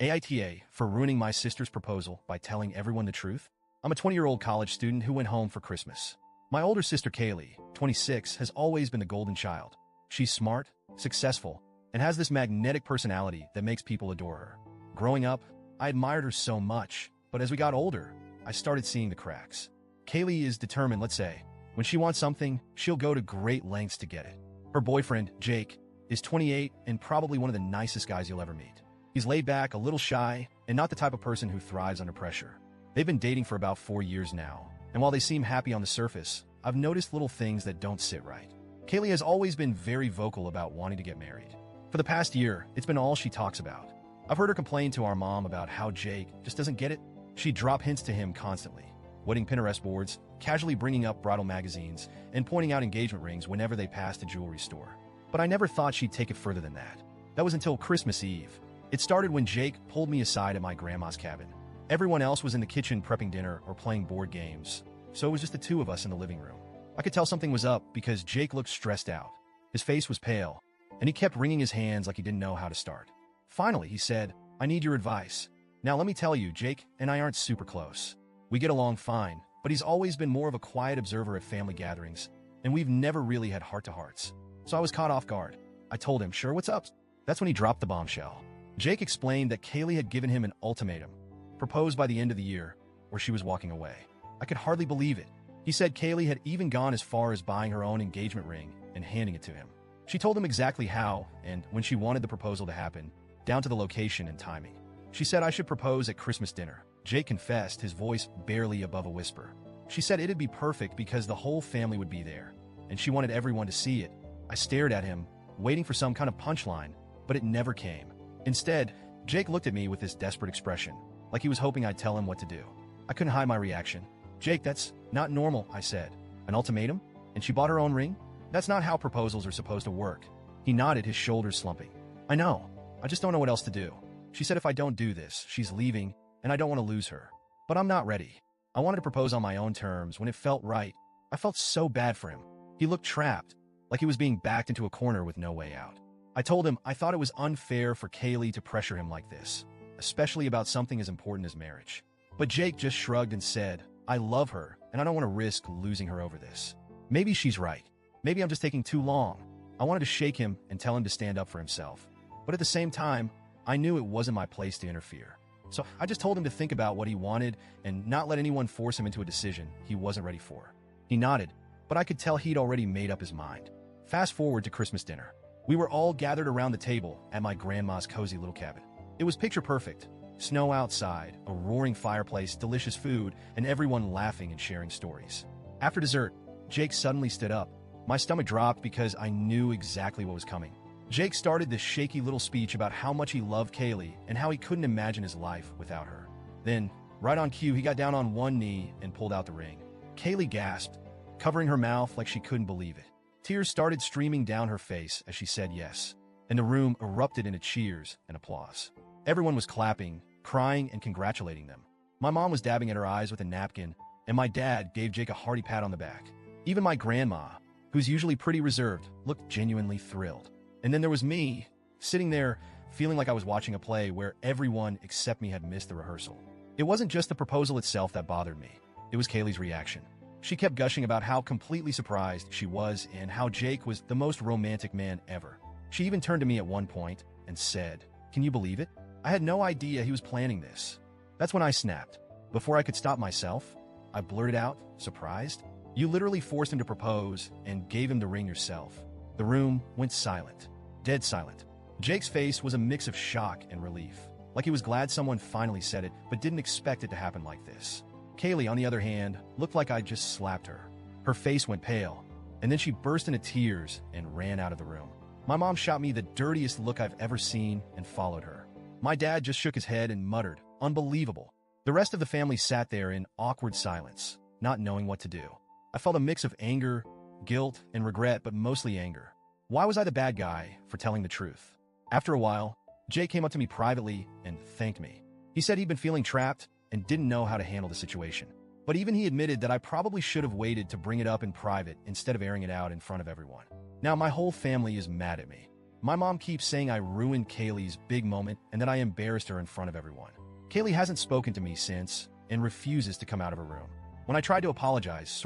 AITA for ruining my sister's proposal by telling everyone the truth? I'm a 20-year-old college student who went home for Christmas. My older sister Kaylee, 26, has always been the golden child. She's smart, successful, and has this magnetic personality that makes people adore her. Growing up, I admired her so much, but as we got older, I started seeing the cracks. Kaylee is determined, let's say. When she wants something, she'll go to great lengths to get it. Her boyfriend, Jake, is 28 and probably one of the nicest guys you'll ever meet. He's laid back, a little shy, and not the type of person who thrives under pressure. They've been dating for about 4 years now, and while they seem happy on the surface, I've noticed little things that don't sit right. Kaylee has always been very vocal about wanting to get married. For the past year, it's been all she talks about. I've heard her complain to our mom about how Jake just doesn't get it. She'd drop hints to him constantly, wedding Pinterest boards, casually bringing up bridal magazines, and pointing out engagement rings whenever they passed a jewelry store. But I never thought she'd take it further than that. That was until Christmas Eve. It started when Jake pulled me aside at my grandma's cabin. Everyone else was in the kitchen prepping dinner or playing board games, so it was just the two of us in the living room. I could tell something was up because Jake looked stressed out. His face was pale, and he kept wringing his hands like he didn't know how to start. Finally, he said, "I need your advice." Now let me tell you, Jake and I aren't super close. We get along fine, but he's always been more of a quiet observer at family gatherings, and we've never really had heart-to-hearts. So I was caught off guard. I told him, "Sure, what's up?" That's when he dropped the bombshell. Jake explained that Kaylee had given him an ultimatum, proposed by the end of the year, or she was walking away. I could hardly believe it. He said Kaylee had even gone as far as buying her own engagement ring and handing it to him. She told him exactly how and when she wanted the proposal to happen, down to the location and timing. She said I should propose at Christmas dinner. Jake confessed, his voice barely above a whisper. She said it'd be perfect because the whole family would be there, and she wanted everyone to see it. I stared at him, waiting for some kind of punchline, but it never came. Instead, Jake looked at me with this desperate expression, like he was hoping I'd tell him what to do. I couldn't hide my reaction. "Jake, that's not normal," I said. "An ultimatum? And she bought her own ring? That's not how proposals are supposed to work." He nodded, his shoulders slumping. "I know. I just don't know what else to do. She said if I don't do this, she's leaving, and I don't want to lose her. But I'm not ready. I wanted to propose on my own terms when it felt right. I felt so bad for him. He looked trapped, like he was being backed into a corner with no way out. I told him I thought it was unfair for Kaylee to pressure him like this, especially about something as important as marriage. But Jake just shrugged and said, "I love her, and I don't want to risk losing her over this. Maybe she's right. Maybe I'm just taking too long." I wanted to shake him and tell him to stand up for himself. But at the same time, I knew it wasn't my place to interfere. So I just told him to think about what he wanted and not let anyone force him into a decision he wasn't ready for. He nodded, but I could tell he'd already made up his mind. Fast forward to Christmas dinner. We were all gathered around the table at my grandma's cozy little cabin. It was picture perfect. Snow outside, a roaring fireplace, delicious food, and everyone laughing and sharing stories. After dessert, Jake suddenly stood up. My stomach dropped because I knew exactly what was coming. Jake started this shaky little speech about how much he loved Kaylee and how he couldn't imagine his life without her. Then, right on cue, he got down on one knee and pulled out the ring. Kaylee gasped, covering her mouth like she couldn't believe it. Tears started streaming down her face as she said yes, and the room erupted into cheers and applause. Everyone was clapping, crying, and congratulating them. My mom was dabbing at her eyes with a napkin, and my dad gave Jake a hearty pat on the back. Even my grandma, who's usually pretty reserved, looked genuinely thrilled. And then there was me, sitting there, feeling like I was watching a play where everyone except me had missed the rehearsal. It wasn't just the proposal itself that bothered me. It was Kaylee's reaction. She kept gushing about how completely surprised she was and how Jake was the most romantic man ever. She even turned to me at one point and said, "Can you believe it? I had no idea he was planning this." That's when I snapped. Before I could stop myself, I blurted out, surprised, "You literally forced him to propose and gave him the ring yourself." The room went silent. Dead silent. Jake's face was a mix of shock and relief, like he was glad someone finally said it, but didn't expect it to happen like this. Kaylee, on the other hand, looked like I'd just slapped her. Her face went pale, and then she burst into tears and ran out of the room. My mom shot me the dirtiest look I've ever seen and followed her. My dad just shook his head and muttered, "Unbelievable." The rest of the family sat there in awkward silence, not knowing what to do. I felt a mix of anger, guilt, and regret, but mostly anger. Why was I the bad guy for telling the truth? After a while, Jake came up to me privately and thanked me. He said he'd been feeling trapped and didn't know how to handle the situation. But even he admitted that I probably should have waited to bring it up in private instead of airing it out in front of everyone. Now my whole family is mad at me. My mom keeps saying I ruined Kaylee's big moment and that I embarrassed her in front of everyone. Kaylee hasn't spoken to me since and refuses to come out of her room. When I tried to apologize,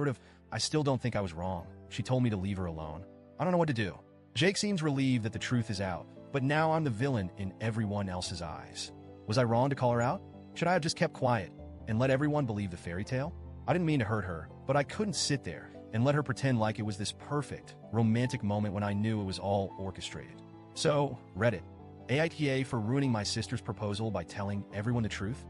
I still don't think I was wrong. She told me to leave her alone. I don't know what to do. Jake seems relieved that the truth is out, but now I'm the villain in everyone else's eyes. Was I wrong to call her out? Should I have just kept quiet and let everyone believe the fairy tale? I didn't mean to hurt her, but I couldn't sit there and let her pretend like it was this perfect, romantic moment when I knew it was all orchestrated. So, Reddit, AITA for ruining my sister's proposal by telling everyone the truth?